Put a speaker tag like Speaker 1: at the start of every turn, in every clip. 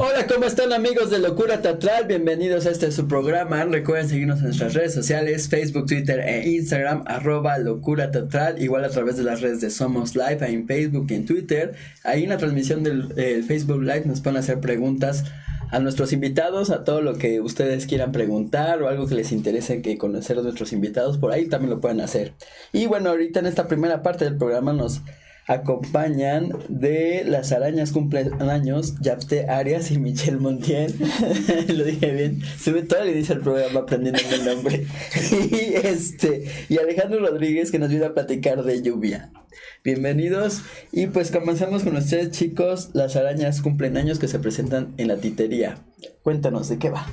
Speaker 1: Hola, ¿cómo están amigos de Locura Teatral? Bienvenidos a este su programa. Recuerden seguirnos en nuestras redes sociales, Facebook, Twitter e Instagram, @Locura Teatral. Igual a través de las redes de Somos Live, ahí en Facebook y en Twitter. Ahí en la transmisión del Facebook Live nos pueden hacer preguntas a nuestros invitados, a todo lo que ustedes quieran preguntar o algo que les interese que conocer a nuestros invitados, por ahí también lo pueden hacer. Y bueno, ahorita en esta primera parte del programa nos acompañan de Las Arañas Cumpleaños, Yafté Arias y Michelle Montiel. Lo dije bien. Sube todo el inicio del programa aprendiendo el nombre. Y Alejandro Rodríguez, que nos viene a platicar de lluvia. Bienvenidos. Y pues comenzamos con ustedes, chicos. Las Arañas Cumpleaños, que se presentan en la Titería. Cuéntanos de qué va.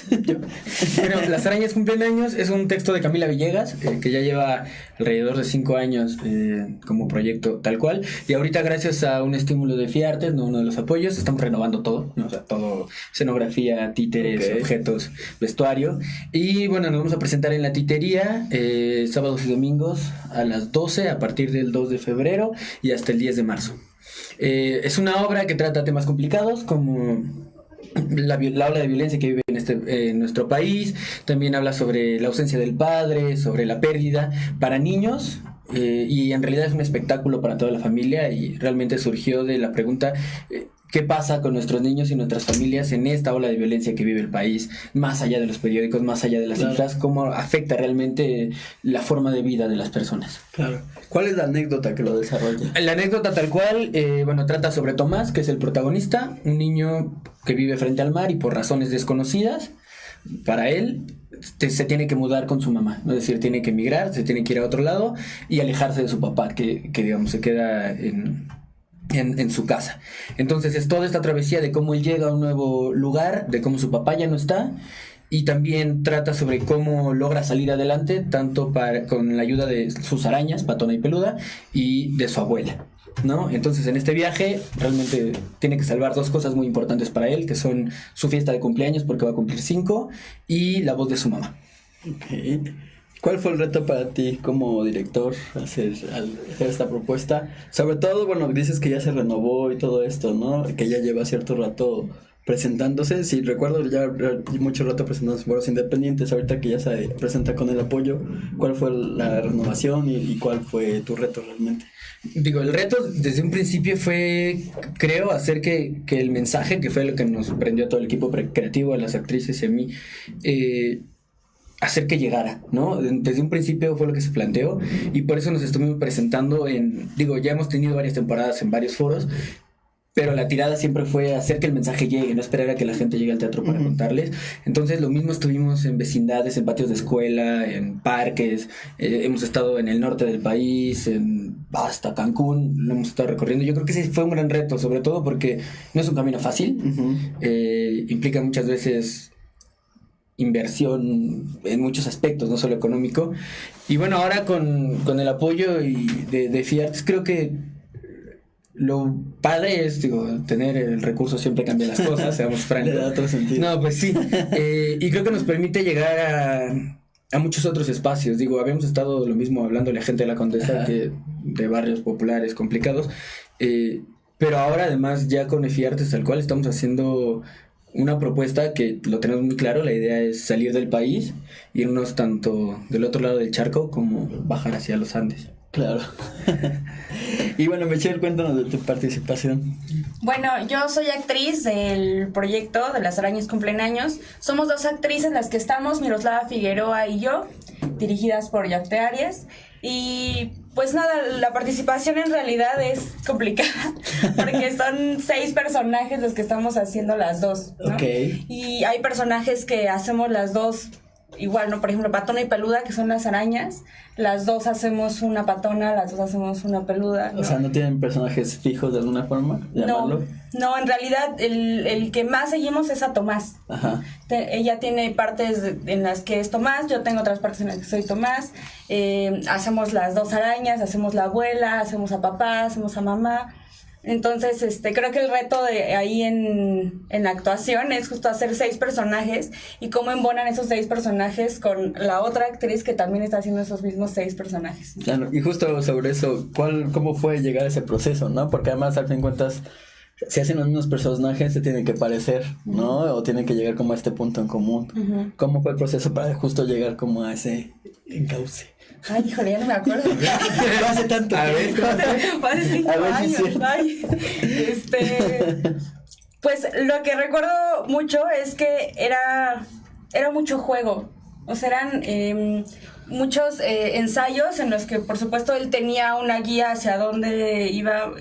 Speaker 2: Bueno, Las Arañas Cumpleaños es un texto de Camila Villegas, que ya lleva alrededor de 5 años como proyecto tal cual, y ahorita gracias a un estímulo de FIARTES, ¿no? Uno de los apoyos, estamos renovando todo, ¿no? O sea, todo, escenografía, títeres, objetos, vestuario, y bueno, nos vamos a presentar en la Titería sábados y domingos a las 12 a partir del 2 de febrero y hasta el 10 de marzo. Es una obra que trata temas complicados como la ola de violencia que vive en nuestro país. También habla sobre la ausencia del padre, sobre la pérdida para niños, y en realidad es un espectáculo para toda la familia, y realmente surgió de la pregunta ¿qué pasa con nuestros niños y nuestras familias en esta ola de violencia que vive el país? Más allá de los periódicos, más allá de las cifras, ¿cómo afecta realmente la forma de vida de las personas?
Speaker 1: Claro. ¿Cuál es la anécdota que lo desarrolla?
Speaker 2: La anécdota tal cual, trata sobre Tomás, que es el protagonista, un niño que vive frente al mar y por razones desconocidas para él se tiene que mudar con su mamá, ¿no? Es decir, tiene que emigrar, se tiene que ir a otro lado y alejarse de su papá, que digamos se queda en su casa. Entonces es toda esta travesía de cómo él llega a un nuevo lugar, de cómo su papá ya no está, y también trata sobre cómo logra salir adelante, tanto con la ayuda de sus arañas, Patona y Peluda, y de su abuela, ¿no? Entonces en este viaje realmente tiene que salvar dos cosas muy importantes para él, que son su fiesta de cumpleaños, porque va a cumplir 5, y la voz de su mamá.
Speaker 1: Okay. ¿Cuál fue el reto para ti como director al hacer esta propuesta? Sobre todo, bueno, dices que ya se renovó y todo esto, ¿no? Que ya lleva cierto rato presentándose. Sí, recuerdo ya mucho rato presentándose en foros independientes. Ahorita que ya se presenta con el apoyo, ¿cuál fue la renovación y cuál fue tu reto realmente?
Speaker 2: Digo, el reto desde un principio fue, creo, hacer que el mensaje, que fue lo que nos prendió a todo el equipo creativo, a las actrices y a mí, hacer que llegara, ¿no? Desde un principio fue lo que se planteó, y por eso nos estuvimos presentando ya hemos tenido varias temporadas en varios foros, pero la tirada siempre fue hacer que el mensaje llegue, no esperar a que la gente llegue al teatro para contarles. Entonces lo mismo estuvimos en vecindades, en patios de escuela, en parques, hemos estado en el norte del país, hasta Cancún, lo hemos estado recorriendo. Yo creo que ese fue un gran reto, sobre todo porque no es un camino fácil, implica muchas veces inversión en muchos aspectos, no solo económico. Y bueno, ahora con el apoyo de FIARTES, creo que lo padre es, tener el recurso siempre cambia las cosas, seamos francos.
Speaker 1: Le da otro sentido.
Speaker 2: No, pues sí. Y creo que nos permite llegar a muchos otros espacios. Habíamos estado lo mismo hablándole a gente de la Condesa, que de barrios populares complicados. Pero ahora, además, ya con FIARTES tal cual, estamos haciendo una propuesta que lo tenemos muy claro. La idea es salir del país, irnos tanto del otro lado del charco como bajar hacia los Andes.
Speaker 1: Claro. Y bueno, Michelle, cuéntanos de tu participación.
Speaker 3: Bueno, yo soy actriz del proyecto de Las Arañas Cumpleaños. Somos 2 actrices las que estamos, Miroslava Figueroa y yo, dirigidas por Yafté Arias. Y pues nada, la participación en realidad es complicada porque son 6 personajes los que estamos haciendo las dos, ¿no?
Speaker 1: Okay.
Speaker 3: Y hay personajes que hacemos las dos igual, ¿no? Por ejemplo, Patona y Peluda, que son las arañas. Las dos hacemos una patona, las dos hacemos una peluda, ¿no?
Speaker 1: O sea, ¿no tienen personajes fijos de alguna forma?
Speaker 3: No, en realidad el que más seguimos es a Tomás.
Speaker 1: Ajá.
Speaker 3: Ella tiene partes en las que es Tomás, yo tengo otras partes en las que soy Tomás. Hacemos las 2 arañas, hacemos la abuela, hacemos a papá, hacemos a mamá. Entonces, creo que el reto de ahí en la actuación es justo hacer 6 personajes y cómo embonan esos 6 personajes con la otra actriz que también está haciendo esos mismos 6 personajes.
Speaker 1: Claro, y justo sobre eso, ¿cómo fue llegar a ese proceso, no? Porque además, al fin de cuentas, si hacen los mismos personajes se tienen que parecer, ¿no? O tienen que llegar como a este punto en común.
Speaker 3: Ujú.
Speaker 1: ¿Cómo fue el proceso para justo llegar como a ese encauce?
Speaker 3: Ay, híjole, ya no me acuerdo.
Speaker 1: No hace tanto.
Speaker 2: A ver,
Speaker 3: Fue hace 5
Speaker 1: A ver si
Speaker 3: años.
Speaker 1: es cierto.
Speaker 3: Ay. Pues lo que recuerdo mucho es que era mucho juego. O sea, eran muchos ensayos en los que, por supuesto, él tenía una guía hacia dónde iba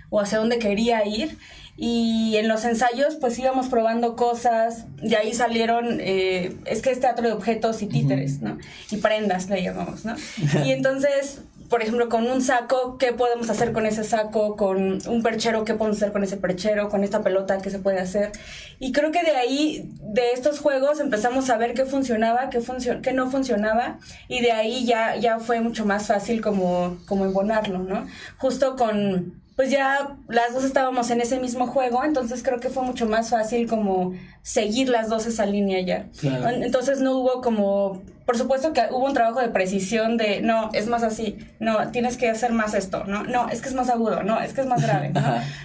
Speaker 3: o hacia dónde quería ir. Y en los ensayos, pues íbamos probando cosas. De ahí salieron, es que es teatro de objetos y títeres, ¿no? Y prendas, le llamamos, ¿no? Y entonces, por ejemplo, con un saco, ¿qué podemos hacer con ese saco? Con un perchero, ¿qué podemos hacer con ese perchero? Con esta pelota, ¿qué se puede hacer? Y creo que de ahí, de estos juegos, empezamos a ver qué funcionaba, qué no funcionaba, y de ahí ya fue mucho más fácil como embonarlo, ¿no? Justo con... Pues ya las dos estábamos en ese mismo juego, entonces creo que fue mucho más fácil como seguir las dos esa línea ya.
Speaker 1: Claro.
Speaker 3: Entonces no hubo como... Por supuesto que hubo un trabajo de precisión de, no, es más así, no, tienes que hacer más esto, no, es que es más agudo, no, es que es más grave, ¿no?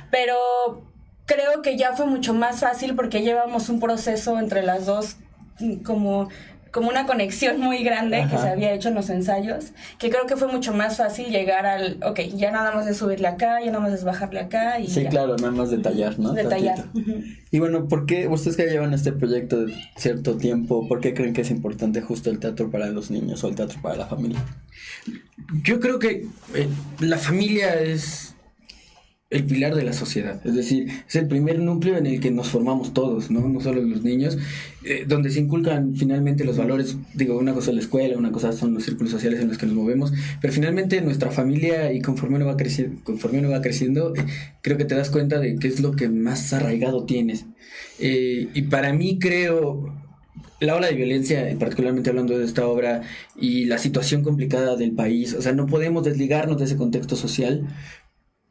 Speaker 3: Pero creo que ya fue mucho más fácil porque llevamos un proceso entre las dos como una conexión muy grande que se había hecho en los ensayos, que creo que fue mucho más fácil llegar al, ok, ya nada más es subirle acá, ya nada más es bajarle acá y
Speaker 1: sí,
Speaker 3: ya.
Speaker 1: claro, nada más detallar, ¿no?
Speaker 3: Detallar.
Speaker 1: Y bueno, ¿por qué ustedes que llevan este proyecto de cierto tiempo, por qué creen que es importante justo el teatro para los niños o el teatro para la familia?
Speaker 2: Yo creo que la familia es el pilar de la sociedad, es decir, es el primer núcleo en el que nos formamos todos, no solo los niños, donde se inculcan finalmente los valores. Digo, una cosa es la escuela, una cosa son los círculos sociales en los que nos movemos, pero finalmente nuestra familia, y conforme uno va creciendo, creo que te das cuenta de qué es lo que más arraigado tienes. Y para mí creo... La ola de violencia, particularmente hablando de esta obra, y la situación complicada del país, o sea, no podemos desligarnos de ese contexto social,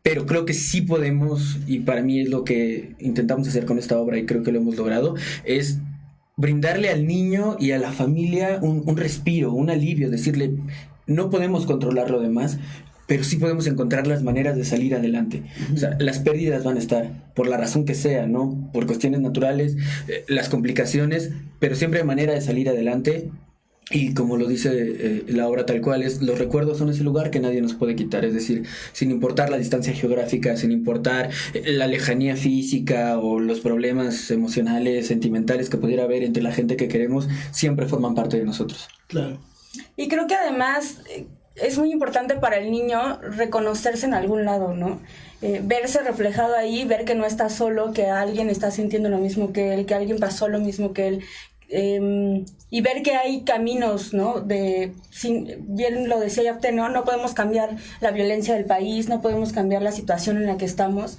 Speaker 2: pero creo que sí podemos, y para mí es lo que intentamos hacer con esta obra y creo que lo hemos logrado, es brindarle al niño y a la familia un respiro, un alivio, decirle, no podemos controlar lo demás, pero sí podemos encontrar las maneras de salir adelante. O sea, las pérdidas van a estar, por la razón que sea, ¿no? Por cuestiones naturales, las complicaciones, pero siempre hay manera de salir adelante. Y como lo dice la obra tal cual, los recuerdos son ese lugar que nadie nos puede quitar, es decir, sin importar la distancia geográfica, sin importar la lejanía física o los problemas emocionales, sentimentales que pudiera haber entre la gente que queremos, siempre forman parte de nosotros.
Speaker 1: Claro.
Speaker 3: Y creo que además es muy importante para el niño reconocerse en algún lado, ¿no? Verse reflejado ahí, ver que no está solo, que alguien está sintiendo lo mismo que él, que alguien pasó lo mismo que él. Y ver que hay caminos, ¿no? Bien lo decía Yapte, no podemos cambiar la violencia del país, no podemos cambiar la situación en la que estamos,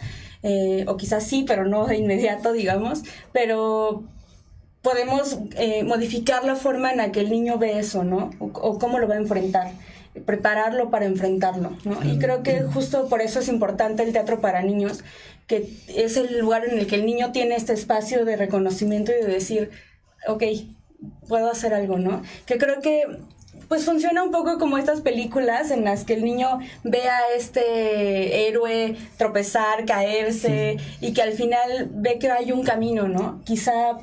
Speaker 3: o quizás sí, pero no de inmediato, digamos, pero podemos modificar la forma en la que el niño ve eso, ¿no? O cómo lo va a enfrentar, prepararlo para enfrentarlo, ¿no? Y creo que justo por eso es importante el teatro para niños, que es el lugar en el que el niño tiene este espacio de reconocimiento y de decir, ok, puedo hacer algo, ¿no? Que creo que pues funciona un poco como estas películas en las que el niño ve a este héroe tropezar, caerse, y que al final ve que hay un camino, ¿no? Quizá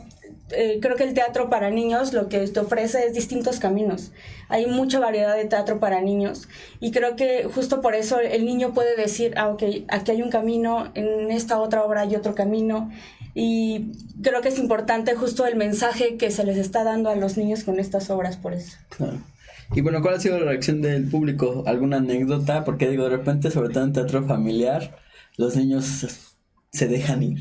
Speaker 3: creo que el teatro para niños lo que te ofrece es distintos caminos. Hay mucha variedad de teatro para niños y creo que justo por eso el niño puede decir, ok, aquí hay un camino, en esta otra obra hay otro camino. Y creo que es importante justo el mensaje que se les está dando a los niños con estas obras, por eso.
Speaker 1: Claro. Y bueno, ¿cuál ha sido la reacción del público? ¿Alguna anécdota? Porque digo, de repente, sobre todo en teatro familiar, los niños se dejan ir,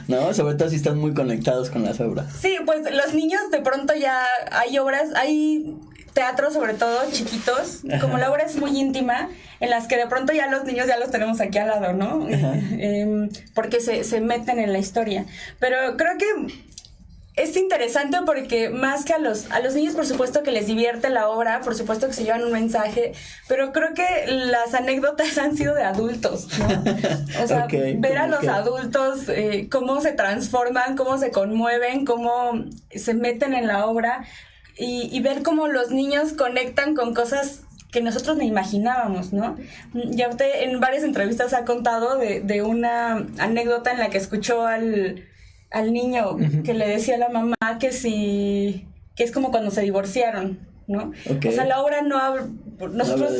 Speaker 1: ¿no? Sobre todo si están muy conectados con las obras.
Speaker 3: Sí, pues los niños de pronto ya hay teatros, sobre todo chiquitos, como la obra es muy íntima, en las que de pronto ya los niños ya los tenemos aquí al lado, ¿no? Porque se meten en la historia. Pero creo que es interesante porque más que a los niños, por supuesto que les divierte la obra, por supuesto que se llevan un mensaje, pero creo que las anécdotas han sido de adultos, ¿no? O sea, ver a los adultos cómo se transforman, cómo se conmueven, cómo se meten en la obra y ver cómo los niños conectan con cosas que nosotros ni imaginábamos, ¿no? Ya usted en varias entrevistas ha contado de una anécdota en la que escuchó al niño que le decía a la mamá que es como cuando se divorciaron, ¿no? Okay. O sea, la obra nosotros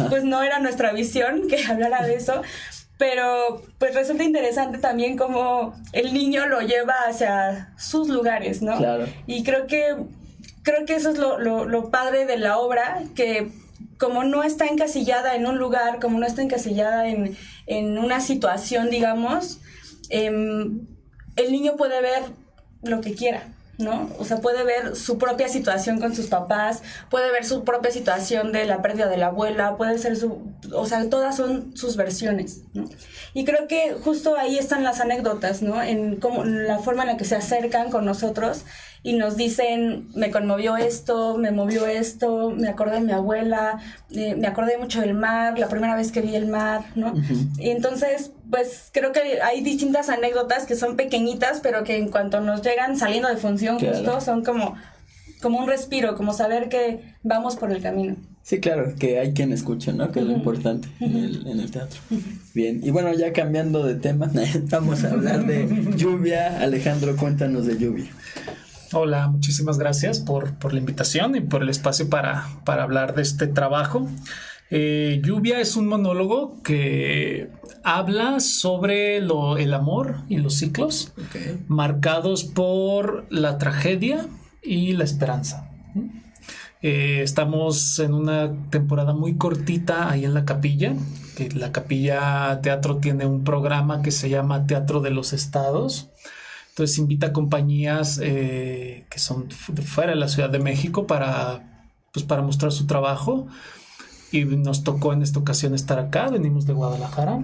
Speaker 3: pues no era nuestra visión que hablara de eso, pero pues resulta interesante también cómo el niño lo lleva hacia sus lugares, ¿no?
Speaker 1: Claro.
Speaker 3: Y creo que eso es lo padre de la obra, que como no está encasillada en un lugar, como no está encasillada en una situación, digamos, el niño puede ver lo que quiera, ¿no? O sea, puede ver su propia situación con sus papás, puede ver su propia situación de la pérdida de la abuela, puede ser o sea, todas son sus versiones, ¿no? Y creo que justo ahí están las anécdotas, ¿no? En la forma en la que se acercan con nosotros y nos dicen, me conmovió esto, me movió esto, me acordé de mi abuela, me acordé mucho del mar, la primera vez que vi el mar, ¿no? Uh-huh. Y entonces, pues creo que hay distintas anécdotas que son pequeñitas, pero que en cuanto nos llegan saliendo de función, claro, justo son como un respiro, como saber que vamos por el camino.
Speaker 1: Sí, claro, que hay quien escuche, ¿no? Que es lo importante en el teatro. Bien, y bueno, ya cambiando de tema, vamos a hablar de Lluvia. Alejandro, cuéntanos de Lluvia.
Speaker 4: Hola, muchísimas gracias por la invitación y por el espacio para hablar de este trabajo. Lluvia es un monólogo que habla sobre el amor y los ciclos, okay, marcados por la tragedia y la esperanza. Estamos en una temporada muy cortita ahí en la Capilla, que la Capilla Teatro tiene un programa que se llama Teatro de los Estados. Entonces invita a compañías que son fuera de la Ciudad de México para mostrar su trabajo. Y nos tocó en esta ocasión estar acá, venimos de Guadalajara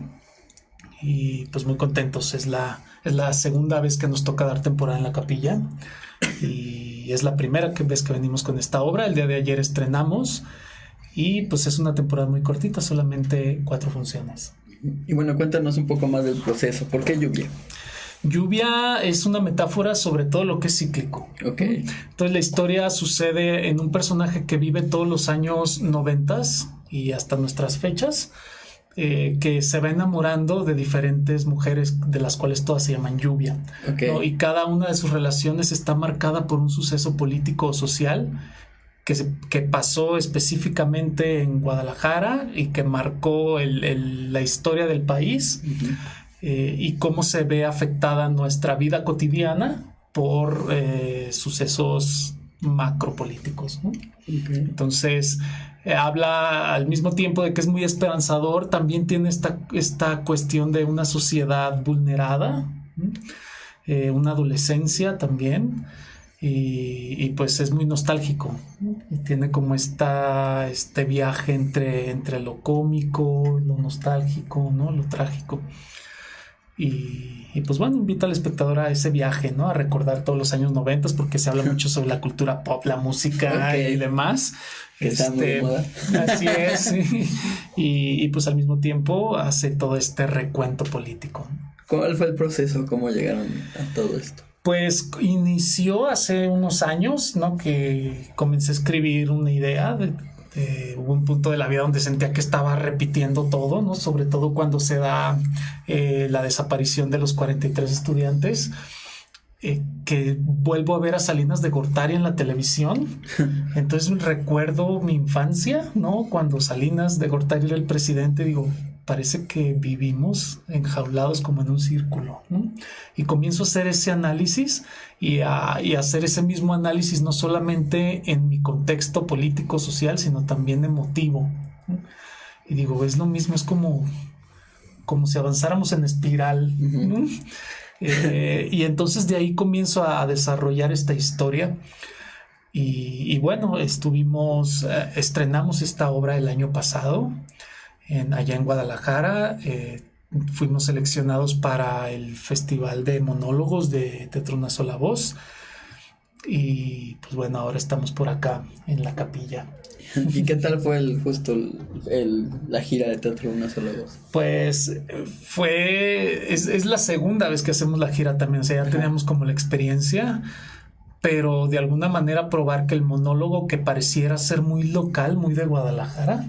Speaker 4: y pues muy contentos. Es la segunda vez que nos toca dar temporada en la Capilla y es la primera vez que venimos con esta obra. El día de ayer estrenamos y pues es una temporada muy cortita, solamente 4 funciones.
Speaker 1: Y bueno, cuéntanos un poco más del proceso. ¿Por qué Lluvia?
Speaker 4: Lluvia es una metáfora sobre todo lo que es cíclico.
Speaker 1: Okay.
Speaker 4: Entonces la historia sucede en un personaje que vive todos los años 90 y hasta nuestras fechas, que se va enamorando de diferentes mujeres, de las cuales todas se llaman Lluvia.
Speaker 1: Okay.
Speaker 4: ¿No? Y cada una de sus relaciones está marcada por un suceso político o social que pasó específicamente en Guadalajara y que marcó la historia del país. Uh-huh. Y cómo se ve afectada nuestra vida cotidiana por sucesos macropolíticos, ¿no? Okay. Entonces habla al mismo tiempo de que es muy esperanzador, también tiene esta cuestión de una sociedad vulnerada, una adolescencia también, y pues es muy nostálgico, y tiene como este viaje entre lo cómico, lo nostálgico, ¿no? Lo trágico. Y pues bueno, invita al espectador a ese viaje, ¿no? A recordar todos los años 90 porque se habla mucho sobre la cultura pop, la música, okay, y demás.
Speaker 1: Que está muy de moda.
Speaker 4: Así es, sí. Y pues al mismo tiempo hace todo este recuento político.
Speaker 1: ¿Cuál fue el proceso? ¿Cómo llegaron a todo esto?
Speaker 4: Pues inició hace unos años, ¿no? Que comencé a escribir una idea hubo un punto de la vida donde sentía que estaba repitiendo todo, ¿no? Sobre todo cuando se da la desaparición de los 43 estudiantes, que vuelvo a ver a Salinas de Gortari en la televisión. Entonces recuerdo mi infancia, ¿no? Cuando Salinas de Gortari era el presidente, digo, parece que vivimos enjaulados como en un círculo, ¿no? Y comienzo a hacer ese análisis y a hacer ese mismo análisis no solamente en mi contexto político, social, sino también emotivo, ¿no? Y digo, es lo mismo, es como si avanzáramos en espiral, ¿no? Uh-huh. Y entonces de ahí comienzo a desarrollar esta historia. Y bueno, estrenamos esta obra el año pasado allá en Guadalajara. Fuimos seleccionados para el Festival de Monólogos de Teatro Una Sola Voz. Y pues bueno, ahora estamos por acá en la Capilla.
Speaker 1: ¿Y qué tal fue la gira de Teatro Una Sola Voz?
Speaker 4: Pues es la segunda vez que hacemos la gira también, o sea, ya teníamos como la experiencia, pero de alguna manera probar que el monólogo, que pareciera ser muy local, muy de Guadalajara,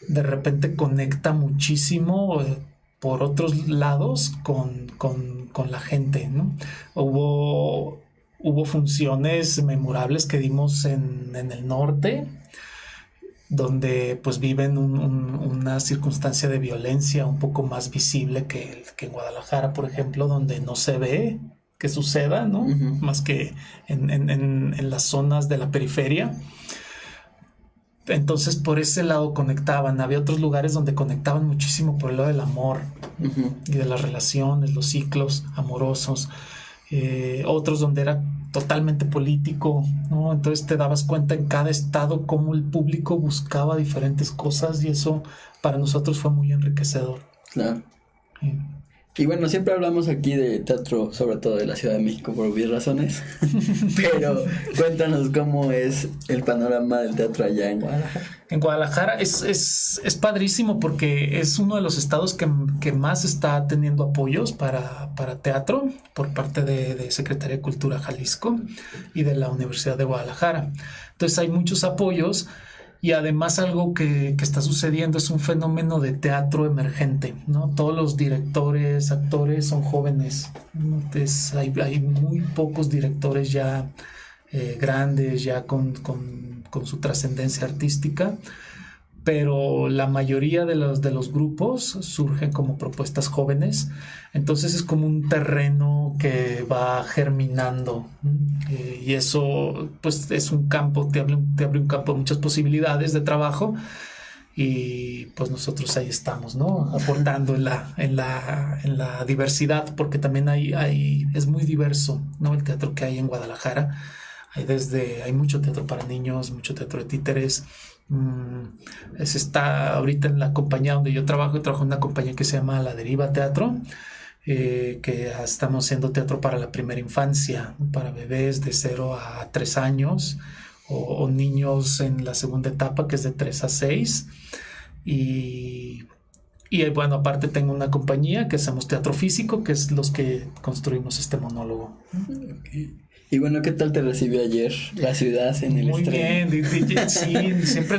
Speaker 4: de repente conecta muchísimo por otros lados con la gente, ¿no? Hubo funciones memorables que dimos en el norte, donde pues viven una circunstancia de violencia un poco más visible que en Guadalajara, por ejemplo, donde no se ve que suceda, ¿no? Uh-huh. Más que en las zonas de la periferia. Entonces por ese lado conectaban. Había otros lugares donde conectaban muchísimo por el lado del amor, uh-huh, y de las relaciones, los ciclos amorosos. Otros donde era totalmente político, ¿no? Entonces te dabas cuenta en cada estado cómo el público buscaba diferentes cosas, y eso para nosotros fue muy enriquecedor.
Speaker 1: Claro. Sí. Y bueno, siempre hablamos aquí de teatro, sobre todo de la Ciudad de México, por obvias razones. Pero cuéntanos cómo es el panorama del teatro allá en Guadalajara.
Speaker 4: En Guadalajara es padrísimo porque es uno de los estados que más está teniendo apoyos para teatro por parte de Secretaría de Cultura Jalisco y de la Universidad de Guadalajara. Entonces hay muchos apoyos. Y además algo que está sucediendo es un fenómeno de teatro emergente, ¿no? Todos los directores, actores son jóvenes. Entonces hay muy pocos directores ya grandes, ya con su trascendencia artística, pero la mayoría de los grupos surgen como propuestas jóvenes. Entonces es como un terreno que va germinando, y eso pues es un campo, te abre un campo de muchas posibilidades de trabajo, y pues nosotros ahí estamos, ¿no? Aportando en la diversidad, porque también es muy diverso, ¿no? El teatro que hay en Guadalajara. Hay mucho teatro para niños, mucho teatro de títeres. Se está ahorita en la compañía donde yo trabajo en una compañía que se llama La Deriva Teatro, que estamos haciendo teatro para la primera infancia, para bebés de 0 a 3 años o niños en la segunda etapa, que es de 3 a 6. Y bueno, aparte tengo una compañía que hacemos teatro físico, que es los que construimos este monólogo.
Speaker 1: Okay. Y bueno, ¿qué tal te recibió ayer la ciudad en el estreno?
Speaker 4: Muy bien, sí, siempre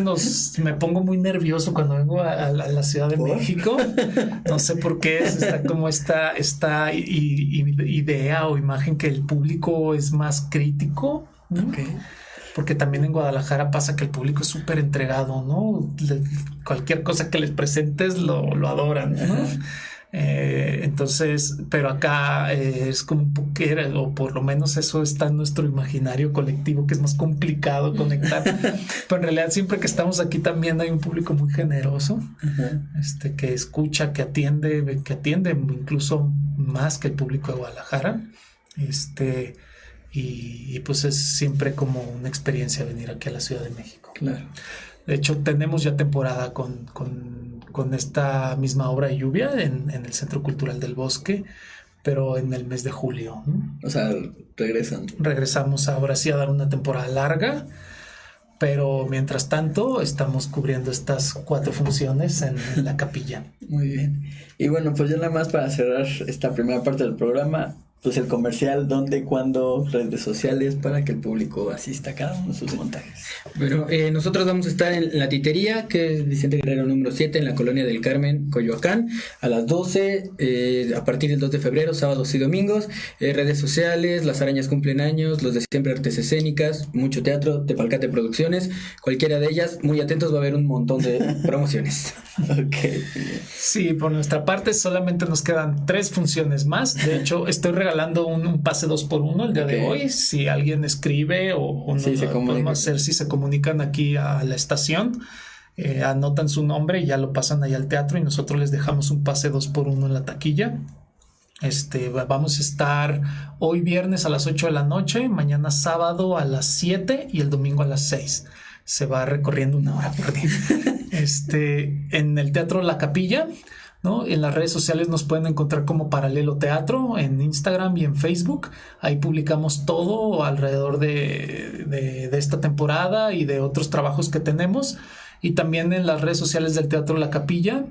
Speaker 4: me pongo muy nervioso cuando vengo a la Ciudad de México. No sé por qué, está como esta idea o imagen que el público es más crítico, ¿no? Okay. Porque también en Guadalajara pasa que el público es súper entregado, ¿no? Cualquier cosa que les presentes lo adoran, ¿no? Entonces, pero acá es como un poquero, o por lo menos eso está en nuestro imaginario colectivo, que es más complicado conectar. Pero en realidad siempre que estamos aquí también hay un público muy generoso, uh-huh, que escucha, que atiende incluso más que el público de Guadalajara. Y pues es siempre como una experiencia venir aquí a la Ciudad de México.
Speaker 1: Claro.
Speaker 4: De hecho, tenemos ya temporada con esta misma obra de Lluvia en el Centro Cultural del Bosque, pero en el mes de julio.
Speaker 1: O sea,
Speaker 4: regresamos ahora sí a dar una temporada larga, pero mientras tanto estamos cubriendo estas 4 funciones en la capilla.
Speaker 1: Muy bien. Y bueno, pues ya nada más para cerrar esta primera parte del programa, pues el comercial, dónde, cuándo, redes sociales, para que el público asista a cada uno de sus montajes.
Speaker 2: Bueno, nosotros vamos a estar en La Titería, que es Vicente Guerrero número 7, en la Colonia del Carmen, Coyoacán, a las 12, a partir del 2 de febrero, sábados y domingos. Redes sociales, Las Arañas Cumplen Años, Los de Siempre Artes Escénicas, mucho teatro, Tepalcate Producciones, cualquiera de ellas, muy atentos, va a haber un montón de promociones.
Speaker 1: Okay.
Speaker 4: Sí, por nuestra parte solamente nos quedan 3 funciones más. De hecho, estoy regalando un pase 2x1 el día de hoy. Si alguien escribe o
Speaker 1: sí,
Speaker 4: no, podemos hacer, si se comunican aquí a la estación, anotan su nombre y ya lo pasan ahí al teatro, y nosotros les dejamos un pase 2x1 en la taquilla. Vamos a estar hoy viernes a las 8 de la noche, mañana sábado a las 7 y el domingo a las 6. Se va recorriendo 1 hora por día. En el Teatro La Capilla, ¿no? En las redes sociales nos pueden encontrar como Paralelo Teatro, en Instagram y en Facebook. Ahí publicamos todo alrededor de esta temporada y de otros trabajos que tenemos. Y también en las redes sociales del Teatro La Capilla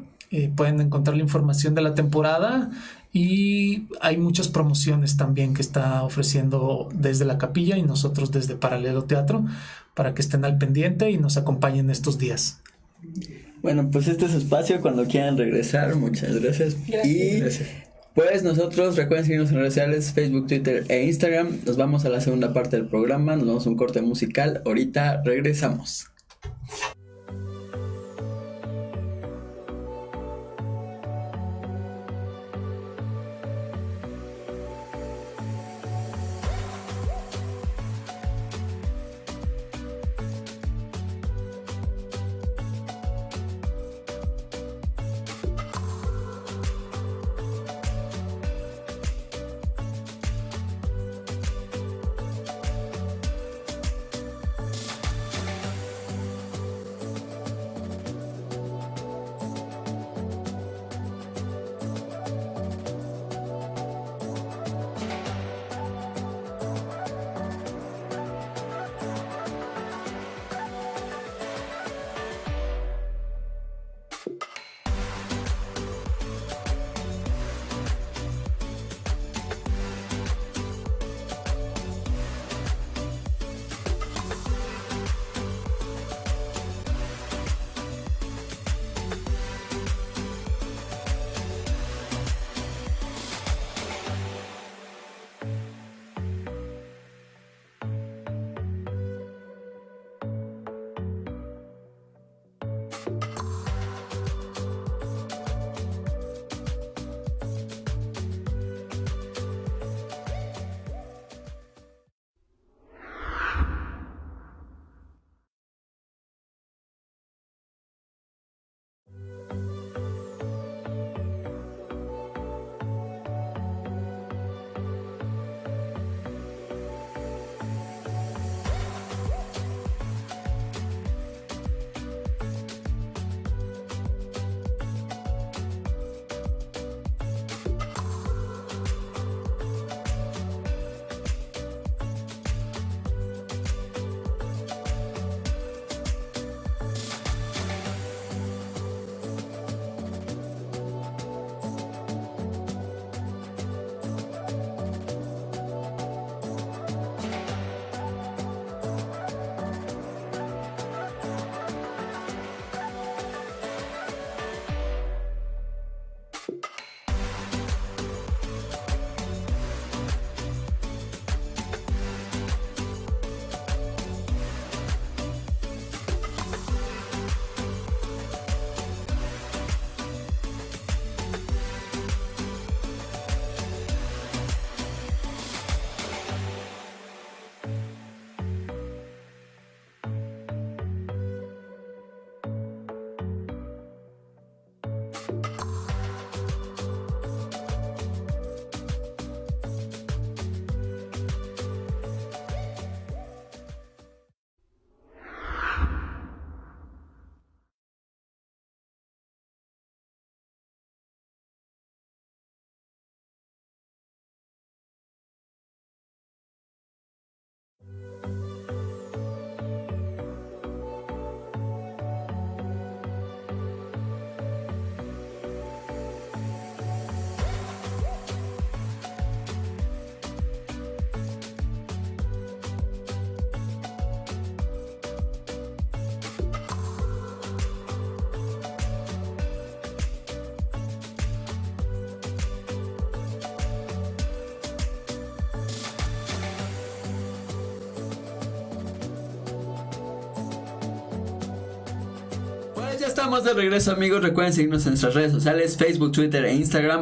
Speaker 4: pueden encontrar la información de la temporada Y hay muchas promociones también que está ofreciendo desde la capilla y nosotros desde Paralelo Teatro, para que estén al pendiente y nos acompañen estos días.
Speaker 1: Bueno, pues este es su espacio cuando quieran regresar. Muchas gracias. Y pues nosotros recuerden seguirnos en redes sociales, Facebook, Twitter e Instagram. Nos vamos a la segunda parte del programa. Nos vamos a un corte musical. Ahorita regresamos. Ya estamos de regreso, amigos. Recuerden seguirnos en nuestras redes sociales, Facebook, Twitter e Instagram,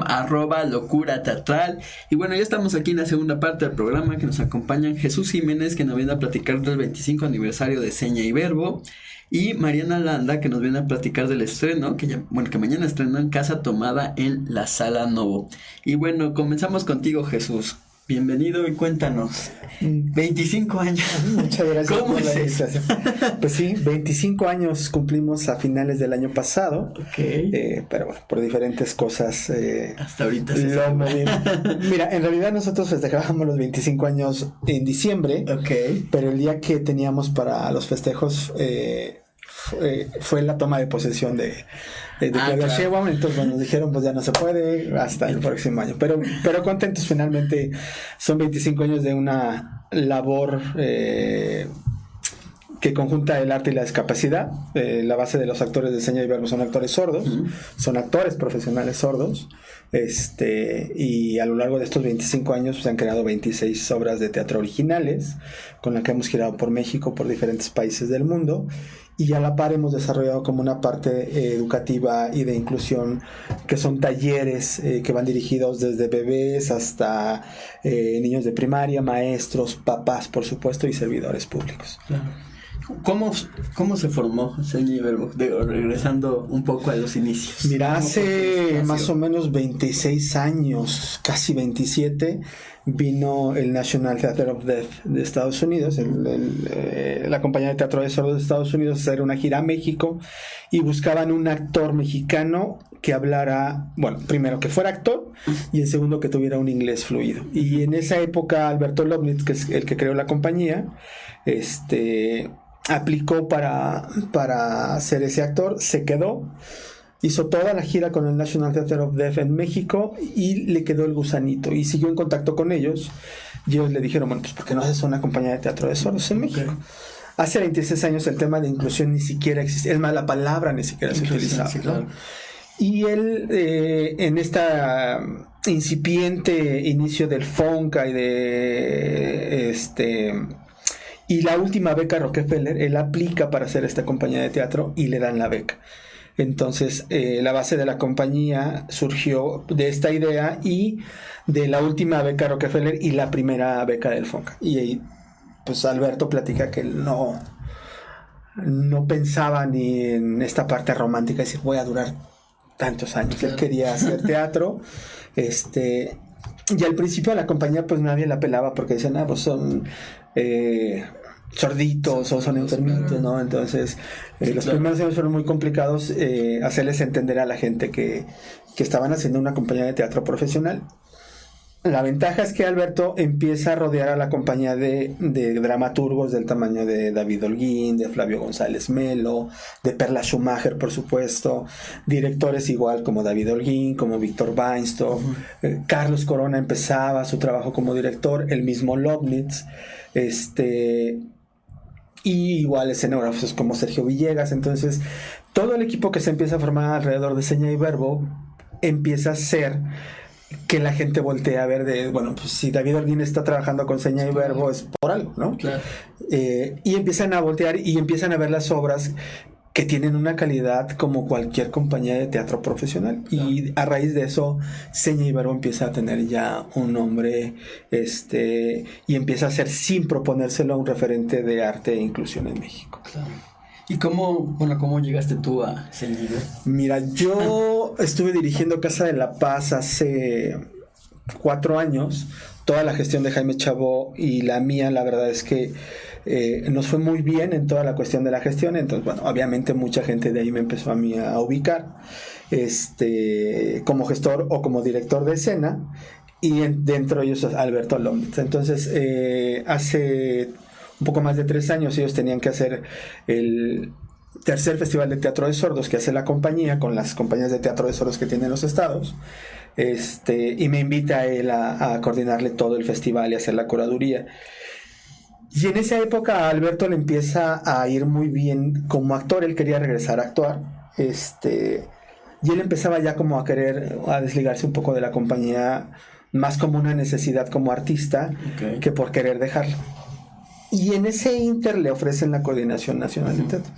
Speaker 1: @locura teatral. Y bueno, ya estamos aquí en la segunda parte del programa, que nos acompañan Jesús Jiménez, que nos viene a platicar del 25 aniversario de Seña y Verbo, y Mariana Landa, que nos viene a platicar del estreno, que mañana estrenan Casa Tomada en la Sala Novo. Y bueno, comenzamos contigo, Jesús. Bienvenido y cuéntanos. 25 años.
Speaker 5: Muchas gracias
Speaker 1: por la
Speaker 5: invitación. Pues sí, 25 años cumplimos a finales del año pasado. Pero bueno, por diferentes cosas.
Speaker 1: Hasta ahorita
Speaker 5: Mira, en realidad nosotros festejábamos los 25 años en diciembre. Pero el día que teníamos para los festejos fue la toma de posesión de Claudia Sheinbaum. Entonces, bueno, nos dijeron, pues ya no se puede hasta el próximo año. Pero contentos, finalmente son 25 años de una labor que conjunta el arte y la discapacidad. La base de los actores de seña y verbo son actores sordos, son actores profesionales sordos, y a lo largo de estos 25 años se han creado 26 obras de teatro originales, con las que hemos girado por México, por diferentes países del mundo, y a la par hemos desarrollado como una parte educativa y de inclusión, que son talleres que van dirigidos desde bebés hasta niños de primaria, maestros, papás, por supuesto, y servidores públicos.
Speaker 1: Claro. ¿Cómo se formó Seña y Verbo? Regresando un poco a los inicios.
Speaker 5: Mira, hace más o menos 26 años, casi 27, vino el National Theatre of Deaf de Estados Unidos, la compañía de teatro de sordos de Estados Unidos, a hacer una gira a México, y buscaban un actor mexicano que hablara, bueno, primero que fuera actor, y en segundo que tuviera un inglés fluido. Y en esa época Alberto Lobnitz, que es el que creó la compañía, aplicó para ser ese actor, se quedó, hizo toda la gira con el National Theatre of Deaf en México y le quedó el gusanito y siguió en contacto con ellos, y ellos le dijeron, bueno, pues ¿por qué no haces una compañía de teatro de sordos en México? Hace 26 años el tema de inclusión ni siquiera existe, es más, la palabra ni siquiera se utilizaba, sí, claro. Y él, en esta incipiente inicio del FONCA y la última beca Rockefeller, él aplica para hacer esta compañía de teatro y le dan la beca. Entonces, la base de la compañía surgió de esta idea y de la última beca Rockefeller y la primera beca del FONCA. Y ahí, pues Alberto platica que él no pensaba ni en esta parte romántica, decir, voy a durar tantos años. Él quería hacer teatro, y al principio a la compañía pues nadie la pelaba porque decían, pues son sorditos o son enfermitos, ¿no? Entonces los primeros años fueron muy complicados, hacerles entender a la gente que estaban haciendo una compañía de teatro profesional. La ventaja es que Alberto empieza a rodear a la compañía de dramaturgos del tamaño de David Holguín, de Flavio González Melo, de Perla Schumacher, por supuesto, directores igual como David Holguín, como Víctor Weinstock, Carlos Corona empezaba su trabajo como director, el mismo Lobnitz, y igual escenógrafos como Sergio Villegas. Entonces todo el equipo que se empieza a formar alrededor de Seña y Verbo empieza a ser que la gente voltea a ver bueno, pues si David Holguín está trabajando con Seña y Verbo es por algo, ¿no? Claro. Y empiezan a voltear y empiezan a ver las obras que tienen una calidad como cualquier compañía de teatro profesional. Claro. Y a raíz de eso, Seña y Verbo empieza a tener ya un nombre, y empieza a ser, sin proponérselo, un referente de arte e inclusión en México.
Speaker 1: Claro. ¿Y cómo llegaste tú a Seña y Verbo?
Speaker 5: Mira, yo estuve dirigiendo Casa de la Paz hace 4 años, toda la gestión de Jaime Chabó y la mía, la verdad es que nos fue muy bien en toda la cuestión de la gestión. Entonces, bueno, obviamente mucha gente de ahí me empezó a mí a ubicar como gestor o como director de escena, y dentro de ellos Alberto Lobnitz. Entonces, hace un poco más de 3 años ellos tenían que hacer el tercer festival de teatro de sordos que hace la compañía con las compañías de teatro de sordos que tienen los estados, y me invita a él a coordinarle todo el festival y hacer la curaduría. Y en esa época a Alberto le empieza a ir muy bien como actor. Él quería regresar a actuar, y él empezaba ya como a desligarse un poco de la compañía, más como una necesidad como artista, okay, que por querer dejarlo. Y en ese inter le ofrecen la Coordinación Nacional de Teatro.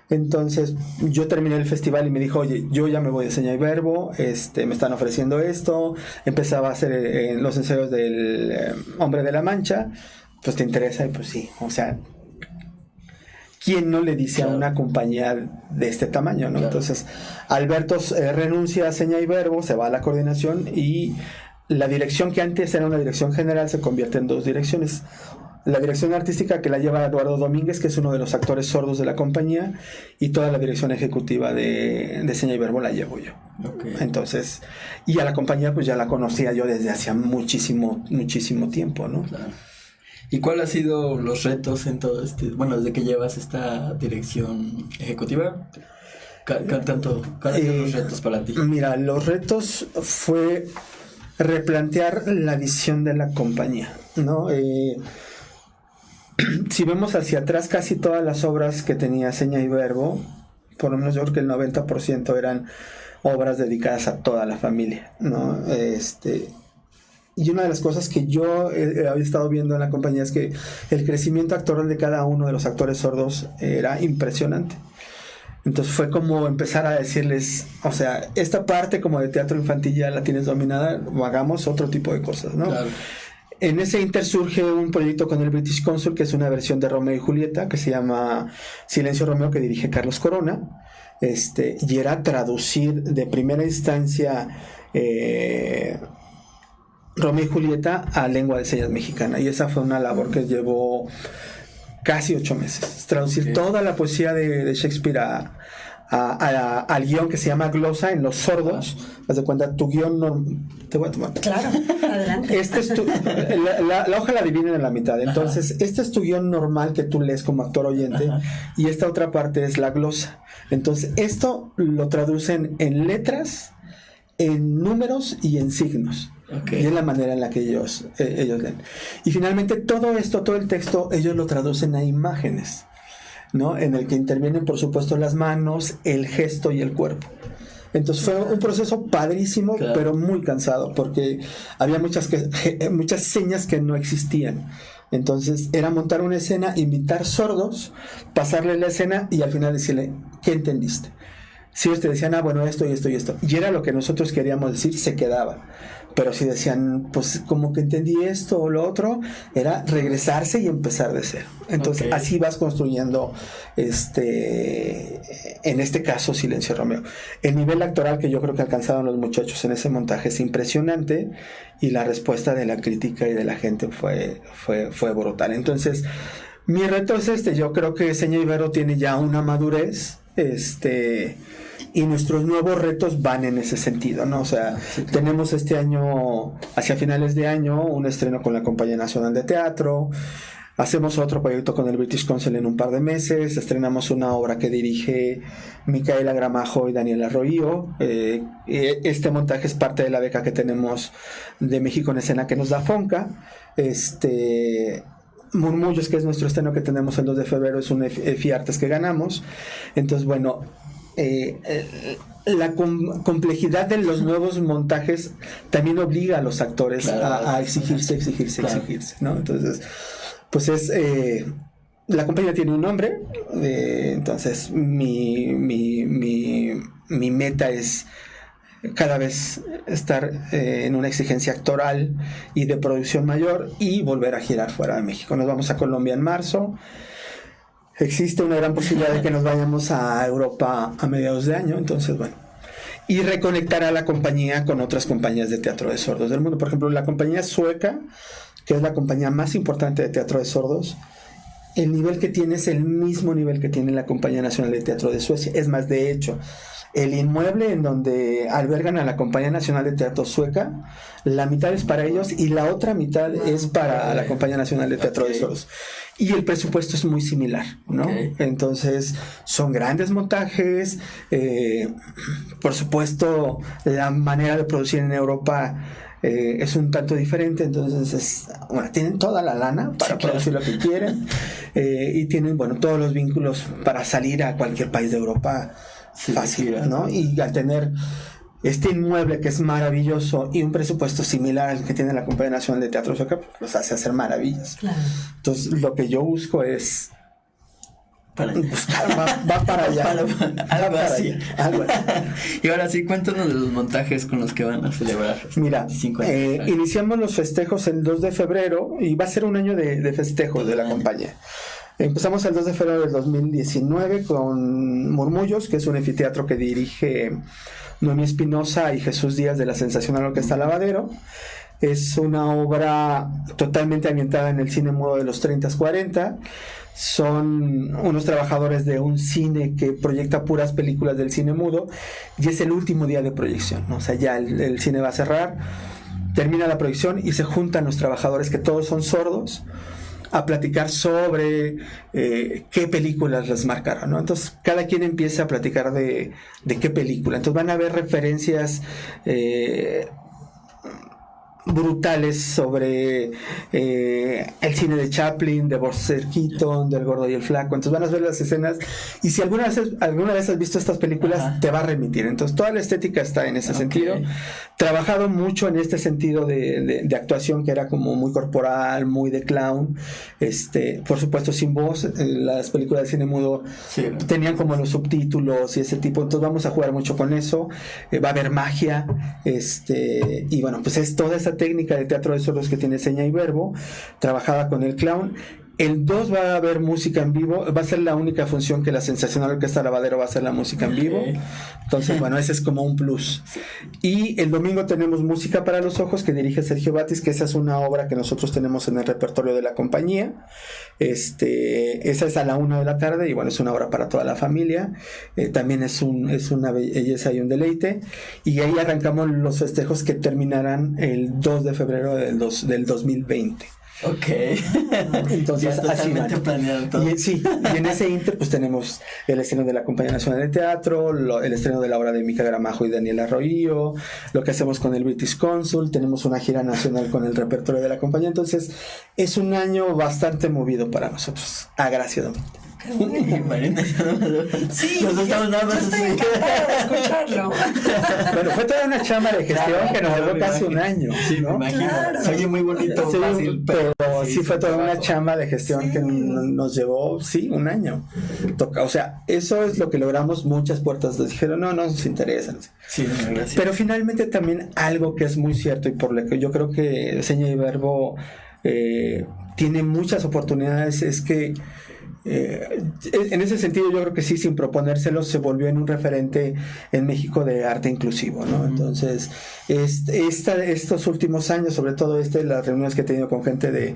Speaker 5: Entonces yo terminé el festival y me dijo, oye, yo ya me voy de Seña y Verbo, me están ofreciendo esto. Empezaba a hacer los ensayos del Hombre de la Mancha. Pues te interesa. Y pues sí, o sea, ¿quién no le dice a una compañía de este tamaño, no? Claro. Entonces Alberto renuncia a Seña y Verbo, se va a la coordinación, y la dirección que antes era una dirección general se convierte en 2 direcciones. La dirección artística, que la lleva Eduardo Domínguez, que es uno de los actores sordos de la compañía, y toda la dirección ejecutiva de Seña y Verbo la llevo yo. Okay. Entonces, y a la compañía pues ya la conocía yo desde hacía muchísimo tiempo, ¿no? Claro.
Speaker 1: ¿Y cuáles han sido los retos en todo desde que llevas esta dirección ejecutiva? ¿Cuáles son los retos para ti?
Speaker 5: Mira, los retos fue replantear la visión de la compañía, ¿no? Si vemos hacia atrás, casi todas las obras que tenía Seña y Verbo, por lo menos yo creo que el 90% eran obras dedicadas a toda la familia, ¿no? Y una de las cosas que yo había estado viendo en la compañía es que el crecimiento actoral de cada uno de los actores sordos era impresionante. Entonces fue como empezar a decirles, o sea, esta parte como de teatro infantil ya la tienes dominada, hagamos otro tipo de cosas, ¿no? Claro. En ese inter surge un proyecto con el British Council, que es una versión de Romeo y Julieta, que se llama Silencio Romeo, que dirige Carlos Corona, y era traducir de primera instancia Romeo y Julieta a lengua de señas mexicana, y esa fue una labor que llevó casi 8 meses, traducir toda la poesía de Shakespeare al guión que se llama glosa en los sordos. Haz de cuenta, tu guión te voy a tomar.
Speaker 3: Claro, adelante.
Speaker 5: La hoja la dividen en la mitad. Entonces, este es tu guión normal que tú lees como actor oyente. Ajá. Y esta otra parte es la glosa. Entonces, esto lo traducen en letras, en números y en signos. Okay. Y es la manera en la que ellos leen. Y finalmente todo el texto, ellos lo traducen a imágenes, ¿no? En el que intervienen, por supuesto, las manos, el gesto y el cuerpo. Entonces fue un proceso padrísimo, claro, pero muy cansado, porque había muchas señas que no existían. Entonces era montar una escena, invitar sordos, pasarle la escena y al final decirle, ¿qué entendiste? Si ellos te decían, bueno, esto y esto y esto, y era lo que nosotros queríamos decir, se quedaba. Pero si decían, pues como que entendí esto o lo otro, era regresarse y empezar de cero. Entonces así vas construyendo, en este caso, Silencio Romeo. El nivel actoral que yo creo que alcanzaron los muchachos en ese montaje es impresionante, y la respuesta de la crítica y de la gente fue brutal. Entonces, mi reto es yo creo que Seña Ibero tiene ya una madurez, y nuestros nuevos retos van en ese sentido, ¿no? O sea, sí, claro, tenemos este año, hacia finales de año, un estreno con la Compañía Nacional de Teatro, hacemos otro proyecto con el British Council en un par de meses, estrenamos una obra que dirige Micaela Gramajo y Daniel Arroyo. Este montaje es parte de la beca que tenemos de México en Escena que nos da FONCA. Murmullos, que es nuestro estreno que tenemos el 2 de febrero, es un EFI Artes que ganamos. Entonces, bueno, la complejidad de los nuevos montajes también obliga a los actores, claro, a exigirse, claro, ¿no? Entonces, pues la compañía tiene un nombre, entonces mi meta es cada vez estar en una exigencia actoral y de producción mayor y volver a girar fuera de México. Nos vamos a Colombia en marzo. Existe una gran posibilidad de que nos vayamos a Europa a mediados de año, entonces bueno. Y reconectar a la compañía con otras compañías de teatro de sordos del mundo. Por ejemplo, la compañía sueca, que es la compañía más importante de teatro de sordos, el nivel que tiene es el mismo nivel que tiene la Compañía Nacional de Teatro de Suecia. Es más, de hecho, el inmueble en donde albergan a la Compañía Nacional de Teatro Sueca, la mitad es para ellos y la otra mitad es para la Compañía Nacional de Teatro de Sordos. Y el presupuesto es muy similar, ¿no? Entonces, son grandes montajes. Por supuesto, la manera de producir en Europa es un tanto diferente. Entonces, tienen toda la lana para producir lo que quieren. Y tienen, todos los vínculos para salir a cualquier país de Europa fácil, ¿no? Y al tener este inmueble que es maravilloso y un presupuesto similar al que tiene la Compañía Nacional de Teatro Sueca, los hace hacer maravillas. Claro. Entonces, lo que yo busco es va para allá.
Speaker 1: Algo así. Y ahora sí, cuéntanos de los montajes con los que van a celebrar.
Speaker 5: Mira, iniciamos los festejos el 2 de febrero y va a ser un año de festejos de la compañía. Empezamos el 2 de febrero del 2019 con Murmullos, que es un anfiteatro que dirige Noemí Espinosa y Jesús Díaz de la Sensacional Orquesta Lavadero. Es una obra totalmente ambientada en el cine mudo de los 30s, 40. Son unos trabajadores de un cine que proyecta puras películas del cine mudo y es el último día de proyección, ¿no? O sea, ya el cine va a cerrar, termina la proyección y se juntan los trabajadores, que todos son sordos, a platicar sobre qué películas les marcaron, ¿no? Entonces cada quien empieza a platicar de qué película. Entonces van a haber referencias brutales sobre el cine de Chaplin, de Buster Keaton, del Gordo y el Flaco. Entonces van a ver las escenas y si alguna vez has visto estas películas, ajá, te va a remitir. Entonces toda la estética está en ese sentido. Trabajado mucho en este sentido de actuación que era como muy corporal, muy de clown, por supuesto sin voz. Las películas de cine mudo tenían como los subtítulos y ese tipo. Entonces vamos a jugar mucho con eso. Va a haber magia, y bueno, pues es toda esta técnica de teatro de sordos que tiene seña y verbo, trabajada con el clown. El 2 va a haber música en vivo, va a ser la única función que la Sensacional Orquesta Lavadero va a hacer la música en vivo. Entonces, bueno, ese es como un plus. Y el domingo tenemos Música para los Ojos, que dirige Sergio Batis, que esa es una obra que nosotros tenemos en el repertorio de la compañía. Esa es a la 1 de la tarde y bueno, es una obra para toda la familia. También es una belleza y un deleite. Y ahí arrancamos los festejos que terminarán el 2 de febrero del 2020.
Speaker 1: Ok.
Speaker 5: Entonces, así van.
Speaker 1: Planeado todo.
Speaker 5: Y en ese inter pues tenemos el estreno de la Compañía Nacional de Teatro, el estreno de la obra de Mica Gramajo y Daniel Arroyo, lo que hacemos con el British Consul, tenemos una gira nacional con el repertorio de la compañía. Entonces es un año bastante movido para nosotros, agraciadamente.
Speaker 1: Marina,
Speaker 3: sí,
Speaker 1: nos estamos nada más
Speaker 3: estoy encantada de escucharlo.
Speaker 5: Bueno, fue toda una chamba de gestión que nos llevó casi un año.
Speaker 1: Sí, ¿no? Me imagino.
Speaker 3: Claro.
Speaker 1: Se oye muy bonito,
Speaker 5: sí,
Speaker 1: fácil,
Speaker 5: pero sí fue toda una chamba de gestión que nos llevó, un año. O sea, eso es lo que logramos. Muchas puertas nos dijeron, no nos interesa.
Speaker 1: Sí, gracias.
Speaker 5: Pero finalmente también algo que es muy cierto y por lo que yo creo que Seña y Verbo tiene muchas oportunidades es que en ese sentido yo creo que sí, sin proponérselo, se volvió en un referente en México de arte inclusivo, ¿no? Entonces estos últimos años, sobre todo las reuniones que he tenido con gente de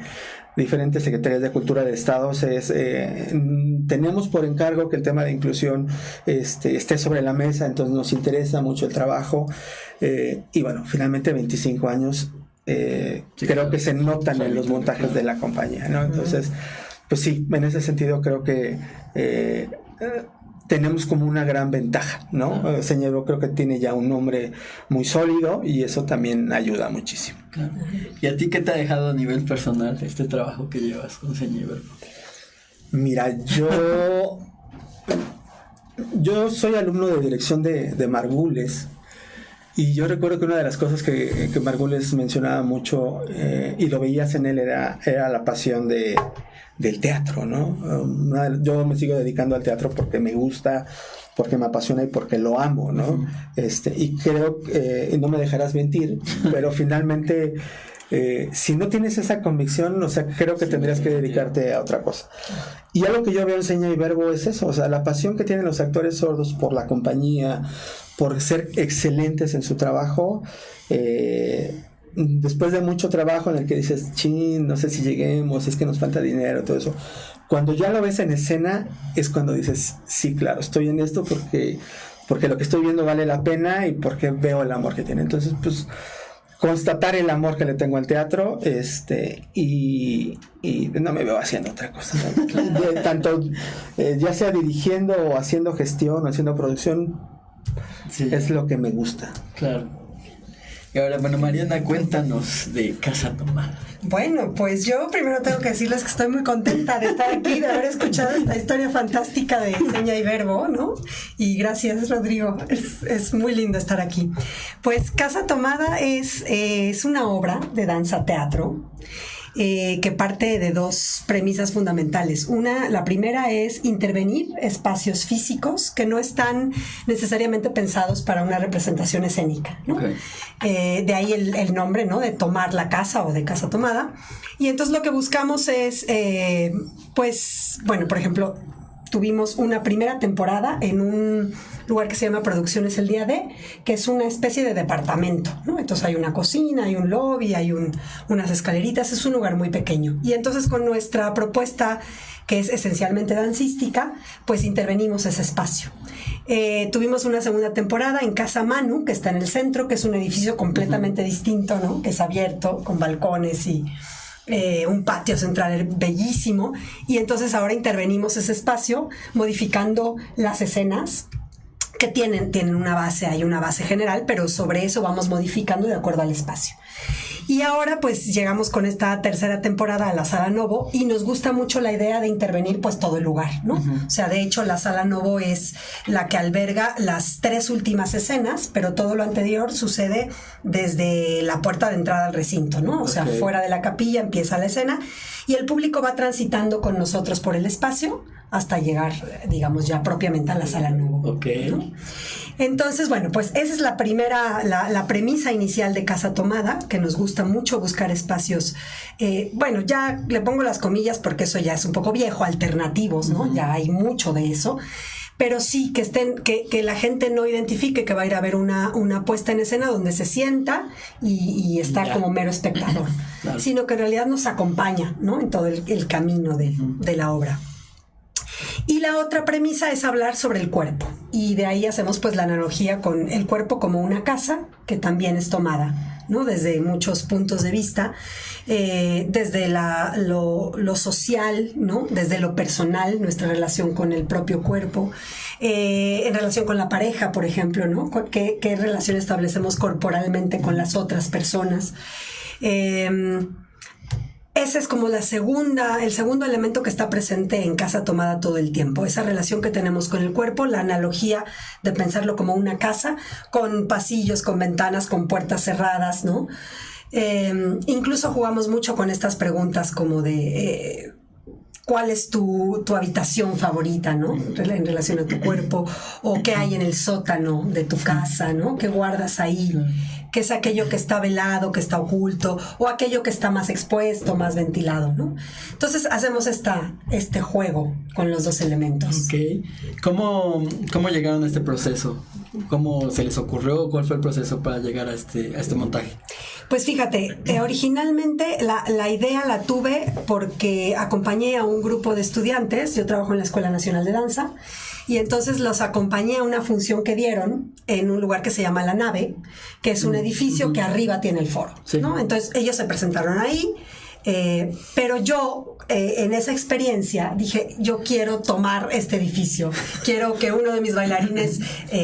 Speaker 5: diferentes secretarías de cultura de estados, tenemos por encargo que el tema de inclusión esté sobre la mesa. Entonces nos interesa mucho el trabajo, y bueno, finalmente 25 años creo que se notan en los montajes de la compañía, ¿no? Entonces pues sí, en ese sentido creo que tenemos como una gran ventaja, ¿no? Señor, creo que tiene ya un nombre muy sólido y eso también ayuda muchísimo.
Speaker 1: Claro. ¿Y a ti qué te ha dejado a nivel personal este trabajo que llevas con Seña y Verbo?
Speaker 5: Mira, yo soy alumno de dirección de Margules. Y yo recuerdo que una de las cosas que Margules mencionaba mucho, y lo veías en él, era la pasión del teatro, ¿no? Yo me sigo dedicando al teatro porque me gusta, porque me apasiona y porque lo amo, ¿no? Uh-huh. Y creo que, no me dejarás mentir, pero finalmente, si no tienes esa convicción, o sea, creo que tendrías que dedicarte a otra cosa. Y algo que yo veo en Seña y Verbo es eso, o sea, la pasión que tienen los actores sordos por la compañía, por ser excelentes en su trabajo. Después de mucho trabajo en el que dices, no sé si lleguemos, es que nos falta dinero, todo eso, cuando ya lo ves en escena es cuando dices, sí, claro, estoy en esto porque lo que estoy viendo vale la pena y porque veo el amor que tiene. Entonces, pues, constatar el amor que le tengo al teatro, y no me veo haciendo otra cosa, ¿no? Tanto ya sea dirigiendo o haciendo gestión o haciendo producción, es lo que me gusta.
Speaker 1: Claro. Y ahora, bueno, Mariana, cuéntanos de Casa Tomada.
Speaker 6: Bueno, pues yo primero tengo que decirles que estoy muy contenta de estar aquí, de haber escuchado esta historia fantástica de Seña y Verbo, ¿no? Y gracias, Rodrigo, es muy lindo estar aquí. Pues Casa Tomada es una obra de danza teatro, que parte de dos premisas fundamentales. La primera es intervenir espacios físicos que no están necesariamente pensados para una representación escénica, ¿no? Okay. De ahí el nombre, ¿no? De tomar la casa o de Casa Tomada. Y entonces lo que buscamos es, pues, bueno, por ejemplo, tuvimos una primera temporada en un lugar que se llama Producciones El Día de, que es una especie de departamento, ¿no? Entonces hay una cocina, hay un lobby, hay unas escaleritas, es un lugar muy pequeño. Y entonces con nuestra propuesta, que es esencialmente dancística, pues intervenimos ese espacio. Tuvimos una segunda temporada en Casa Manu, que está en el centro, que es un edificio completamente distinto, ¿no? Que es abierto, con balcones y un patio central bellísimo, y entonces ahora intervenimos ese espacio modificando las escenas que tienen una base, hay una base general, pero sobre eso vamos modificando de acuerdo al espacio. Y ahora pues llegamos con esta tercera temporada a la Sala Novo y nos gusta mucho la idea de intervenir pues todo el lugar, ¿no? O sea, de hecho la Sala Novo es la que alberga las 3 últimas escenas, pero todo lo anterior sucede desde la puerta de entrada al recinto, ¿no? O sea, fuera de la capilla empieza la escena y el público va transitando con nosotros por el espacio hasta llegar, digamos, ya propiamente a la Sala Novo, ¿no? Entonces, bueno, pues esa es la primera, la premisa inicial de Casa Tomada, que nos gusta mucho buscar espacios, bueno, ya le pongo las comillas porque eso ya es un poco viejo, alternativos, ¿no? Ya hay mucho de eso, pero sí que la gente no identifique que va a ir a ver una puesta en escena donde se sienta y está como mero espectador, sino que en realidad nos acompaña, ¿no? En todo el camino de la obra. Y la otra premisa es hablar sobre el cuerpo, y de ahí hacemos pues la analogía con el cuerpo como una casa que también es tomada, ¿no? Desde muchos puntos de vista, desde lo social, ¿no? Desde lo personal, nuestra relación con el propio cuerpo, en relación con la pareja, por ejemplo, ¿no? ¿Qué relación establecemos corporalmente con las otras personas? Ese es como el segundo elemento que está presente en Casa Tomada todo el tiempo, esa relación que tenemos con el cuerpo, la analogía de pensarlo como una casa, con pasillos, con ventanas, con puertas cerradas, ¿no? Incluso jugamos mucho con estas preguntas como de ¿cuál es tu habitación favorita, ¿no? En relación a tu cuerpo, o qué hay en el sótano de tu casa, ¿no? ¿Qué guardas ahí? ¿Qué es aquello que está velado, que está oculto, o aquello que está más expuesto, más ventilado, ¿no? Entonces hacemos este juego con los dos elementos.
Speaker 1: Ok. ¿Cómo llegaron a este proceso? ¿Cómo se les ocurrió? ¿Cuál fue el proceso para llegar a este montaje?
Speaker 6: Pues fíjate, originalmente la idea la tuve porque acompañé a un grupo de estudiantes, yo trabajo en la Escuela Nacional de Danza, y entonces los acompañé a una función que dieron en un lugar que se llama La Nave, que es un edificio que arriba tiene el foro, ¿no? Entonces ellos se presentaron ahí, pero yo en esa experiencia dije, yo quiero tomar este edificio, quiero que uno de mis bailarines,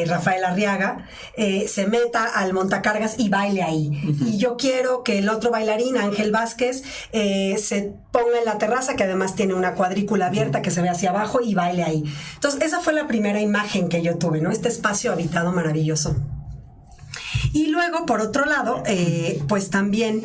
Speaker 6: Rafael Arriaga, se meta al montacargas y baile ahí, y yo quiero que el otro bailarín, Ángel Vázquez, se ponga en la terraza, que además tiene una cuadrícula abierta que se ve hacia abajo, y baile ahí. Entonces esa fue la primera imagen que yo tuve, ¿no? Este espacio habitado maravilloso. Y luego, por otro lado, pues también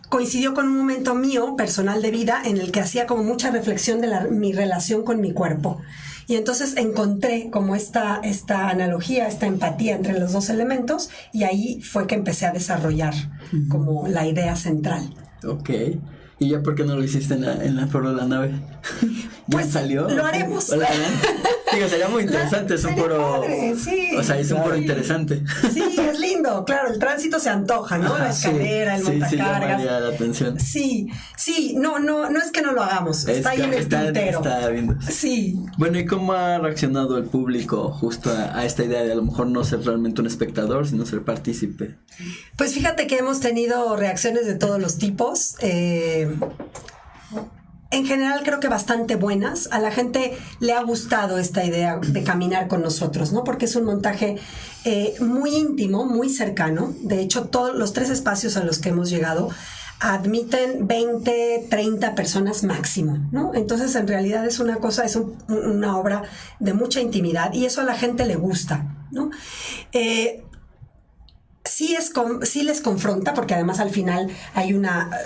Speaker 6: coincidió con un momento mío personal de vida en el que hacía como mucha reflexión de mi relación con mi cuerpo. Y entonces encontré como esta analogía, esta empatía entre los dos elementos, y ahí fue que empecé a desarrollar como la idea central.
Speaker 1: Ok. ¿Y ya por qué no lo hiciste en la Foro de la Nave? ¿Ya
Speaker 6: pues
Speaker 1: salió?
Speaker 6: Lo haremos.
Speaker 1: Digo, sería muy interesante, es un foro.
Speaker 6: Sí,
Speaker 1: o sea, es un foro interesante.
Speaker 6: Sí, es lindo, claro, el tránsito se antoja, ¿no? La escalera, el montacargas.
Speaker 1: Sí, llamaría la atención.
Speaker 6: Sí, no es que no lo hagamos, está ahí en el tintero.
Speaker 1: Está viendo.
Speaker 6: Sí.
Speaker 1: Bueno, ¿y cómo ha reaccionado el público justo a esta idea de a lo mejor no ser realmente un espectador, sino ser partícipe?
Speaker 6: Pues fíjate que hemos tenido reacciones de todos los tipos. En general creo que bastante buenas. A la gente le ha gustado esta idea de caminar con nosotros, ¿no? Porque es un montaje muy íntimo, muy cercano. De hecho, todos los 3 espacios a los que hemos llegado admiten 20, 30 personas máximo, ¿no? Entonces, en realidad es una cosa, es una obra de mucha intimidad, y eso a la gente le gusta, ¿no? Sí les confronta, porque además al final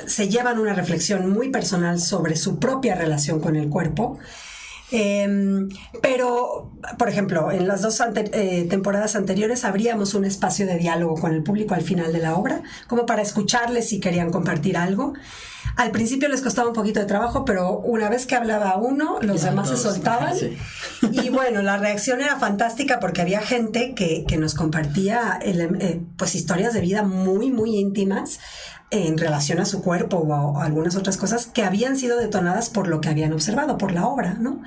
Speaker 6: se llevan una reflexión muy personal sobre su propia relación con el cuerpo. Pero, por ejemplo, en las 2 temporadas anteriores abríamos un espacio de diálogo con el público al final de la obra, como para escucharles si querían compartir algo. Al principio les costaba un poquito de trabajo, pero una vez que hablaba uno, los demás se soltaban. Sí. Y bueno, la reacción era fantástica, porque había gente que nos compartía pues historias de vida muy, muy íntimas en relación a su cuerpo o a algunas otras cosas que habían sido detonadas por lo que habían observado, por la obra, ¿no?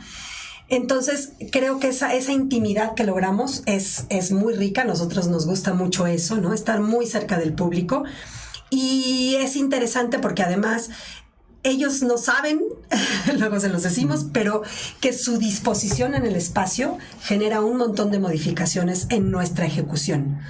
Speaker 6: Entonces, creo que esa intimidad que logramos es muy rica. A nosotros nos gusta mucho eso, ¿no? Estar muy cerca del público. Y es interesante porque además ellos no saben, luego se los decimos, pero que su disposición en el espacio genera un montón de modificaciones en nuestra ejecución,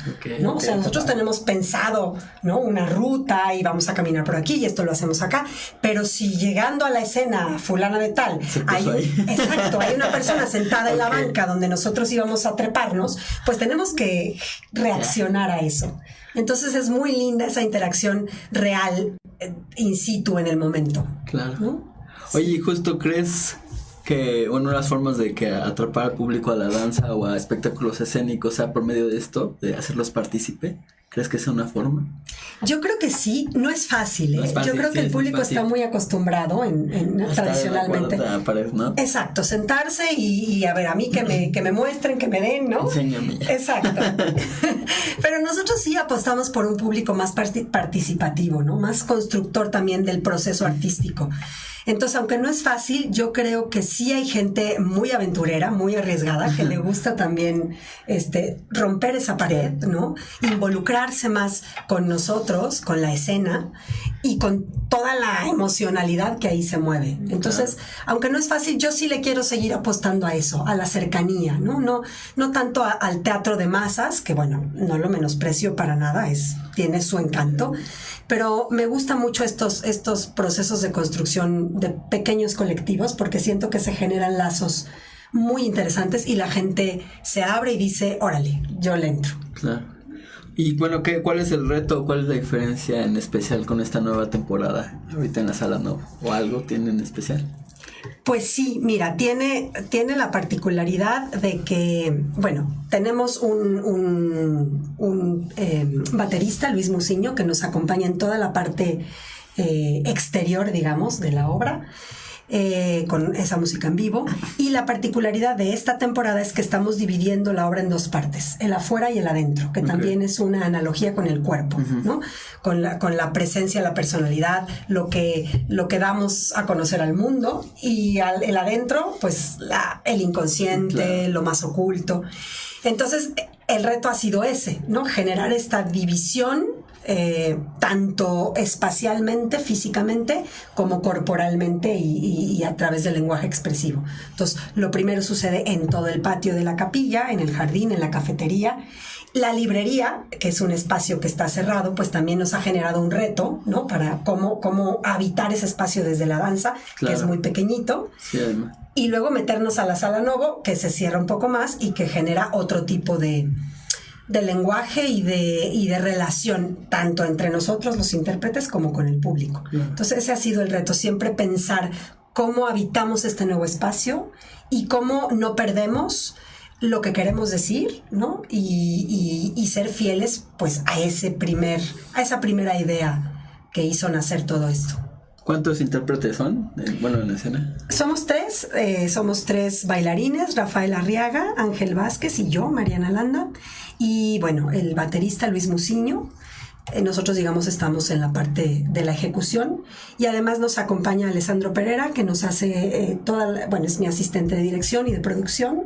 Speaker 6: ¿no? O sea, nosotros tenemos pensado, ¿no?, una ruta y vamos a caminar por aquí y esto lo hacemos acá, pero si llegando a la escena fulana de tal, hay una persona sentada en la banca donde nosotros íbamos a treparnos, pues tenemos que reaccionar a eso. Entonces es muy linda esa interacción real, in situ, en el momento.
Speaker 1: Claro.
Speaker 6: ¿No?
Speaker 1: Oye, ¿justo crees que una de las formas de que atrapar al público a la danza o a espectáculos escénicos sea por medio de esto, de hacerlos partícipe? ¿Crees que sea una forma?
Speaker 6: Yo creo que sí, no es fácil, ¿eh?
Speaker 1: No es fácil,
Speaker 6: yo creo que el público está muy acostumbrado en tradicionalmente.
Speaker 1: Pared, ¿no?
Speaker 6: Exacto, sentarse y a ver, a mí que me muestren, que me den, ¿no?
Speaker 1: Enséñame.
Speaker 6: Exacto. Pero nosotros sí apostamos por un público más participativo, ¿no? Más constructor también del proceso artístico. Entonces, aunque no es fácil, yo creo que sí hay gente muy aventurera, muy arriesgada, que le gusta también romper esa pared, ¿no? Involucrarse más con nosotros, con la escena y con toda la emocionalidad que ahí se mueve. Entonces, aunque no es fácil, yo sí le quiero seguir apostando a eso, a la cercanía, ¿no? No tanto al teatro de masas, que bueno, no lo menosprecio para nada, tiene su encanto, pero me gustan mucho estos procesos de construcción de pequeños colectivos porque siento que se generan lazos muy interesantes y la gente se abre y dice, órale, yo le entro.
Speaker 1: Claro. Y bueno, ¿cuál es el reto? ¿Cuál es la diferencia en especial con esta nueva temporada ahorita en la Sala Nova? ¿O algo tiene en especial?
Speaker 6: Pues sí, mira, tiene la particularidad de que, bueno, tenemos un baterista, Luis Musiño, que nos acompaña en toda la parte exterior, digamos, de la obra, con esa música en vivo. Y la particularidad de esta temporada es que estamos dividiendo la obra en dos partes, el afuera y el adentro, que también es una analogía con el cuerpo, ¿no? Con la presencia, la personalidad, lo que damos a conocer al mundo, y el adentro, pues el inconsciente, lo más oculto. Entonces, el reto ha sido ese, ¿no? Generar esta división tanto espacialmente, físicamente, como corporalmente y a través del lenguaje expresivo. Entonces, lo primero sucede en todo el patio de la capilla, en el jardín, en la cafetería. La librería, que es un espacio que está cerrado, pues también nos ha generado un reto, ¿no? Para cómo habitar ese espacio desde la danza, que es muy pequeñito.
Speaker 1: Sí, además.
Speaker 6: Y luego meternos a la Sala Novo, que se cierra un poco más y que genera otro tipo de lenguaje y de relación, tanto entre nosotros los intérpretes como con el público. Entonces ese ha sido el reto, siempre pensar cómo habitamos este nuevo espacio y cómo no perdemos lo que queremos decir, ¿no? Y ser fieles pues a esa primera idea que hizo nacer todo esto.
Speaker 1: ¿Cuántos intérpretes son, en la escena?
Speaker 6: Somos tres bailarines, Rafael Arriaga, Ángel Vázquez y yo, Mariana Landa, y bueno, el baterista Luis Musiño. Nosotros, digamos, estamos en la parte de la ejecución y además nos acompaña Alessandro Pereira, que nos hace es mi asistente de dirección y de producción,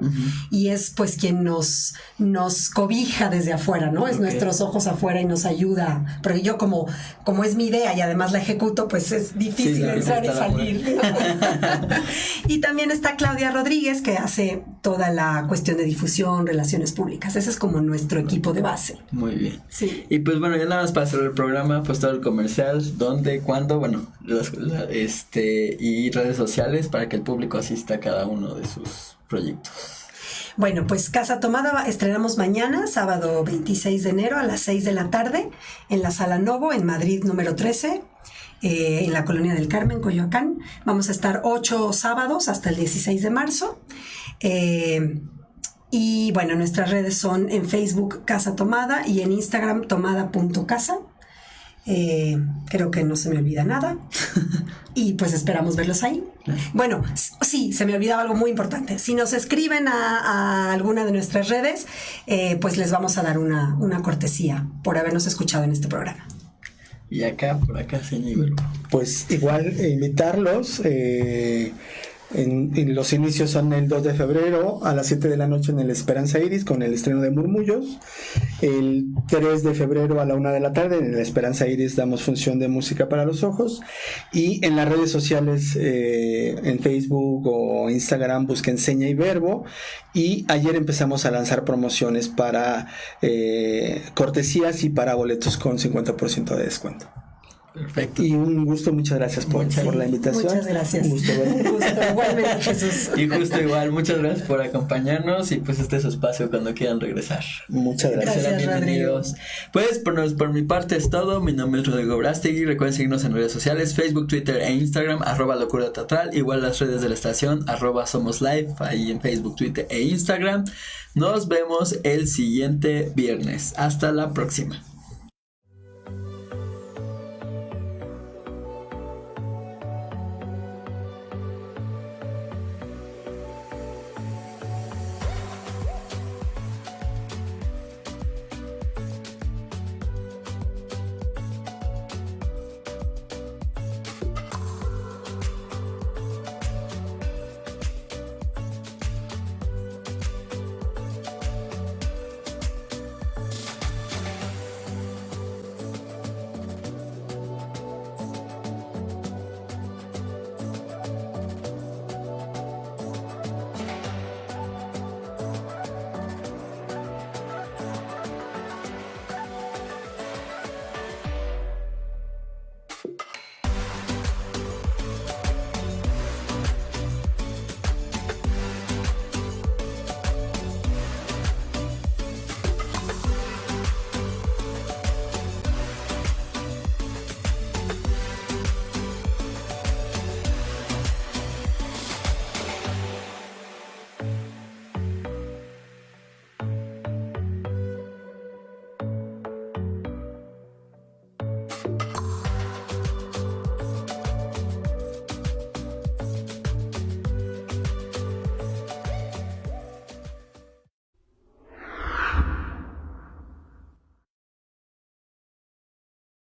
Speaker 6: y es pues quien nos cobija desde afuera, ¿no? Es nuestros ojos afuera y nos ayuda, porque yo como es mi idea y además la ejecuto, pues es difícil entrar y salir. Y también está Claudia Rodríguez, que hace toda la cuestión de difusión, relaciones públicas. Ese es como nuestro equipo de base.
Speaker 1: Muy bien.
Speaker 6: Sí.
Speaker 1: Y pues bueno, ya nada más para hacer el programa, pues todo el comercial, dónde, cuándo, y redes sociales para que el público asista a cada uno de sus proyectos.
Speaker 6: Bueno, pues Casa Tomada estrenamos mañana, sábado 26 de enero a las 6 de la tarde en la Sala Novo, en Madrid número 13, en la Colonia del Carmen, Coyoacán. Vamos a estar 8 sábados hasta el 16 de marzo. Y bueno, nuestras redes son en Facebook Casa Tomada y en Instagram tomada.casa. Creo que no se me olvida nada. Y pues esperamos verlos ahí. Bueno, sí, se me olvidaba algo muy importante. Si nos escriben a alguna de nuestras redes, pues les vamos a dar una cortesía por habernos escuchado en este programa.
Speaker 1: Y por acá, señor.
Speaker 5: Pues igual invitarlos. En los inicios son el 2 de febrero a las 7 de la noche en el Esperanza Iris con el estreno de Murmullos. El 3 de febrero a la 1 de la tarde en el Esperanza Iris damos función de música para los ojos. Y en las redes sociales, en Facebook o Instagram, busquen Seña y Verbo. Y ayer empezamos a lanzar promociones para cortesías y para boletos con 50% de descuento.
Speaker 1: Perfecto.
Speaker 5: Y un gusto, muchas gracias por la invitación.
Speaker 6: Muchas gracias.
Speaker 5: Un gusto verlo.
Speaker 6: Un gusto, igualmente, Jesús.
Speaker 1: Y justo igual, muchas gracias por acompañarnos y pues este es su espacio cuando quieran regresar.
Speaker 5: Muchas gracias.
Speaker 6: Gracias,
Speaker 1: Serán bienvenidos. Pues por mi parte es todo. Mi nombre es Rodrigo Brastegui. Recuerden seguirnos en redes sociales, Facebook, Twitter e Instagram, @locura teatral. Igual las redes de la estación, @somoslive, ahí en Facebook, Twitter e Instagram. Nos vemos el siguiente viernes. Hasta la próxima.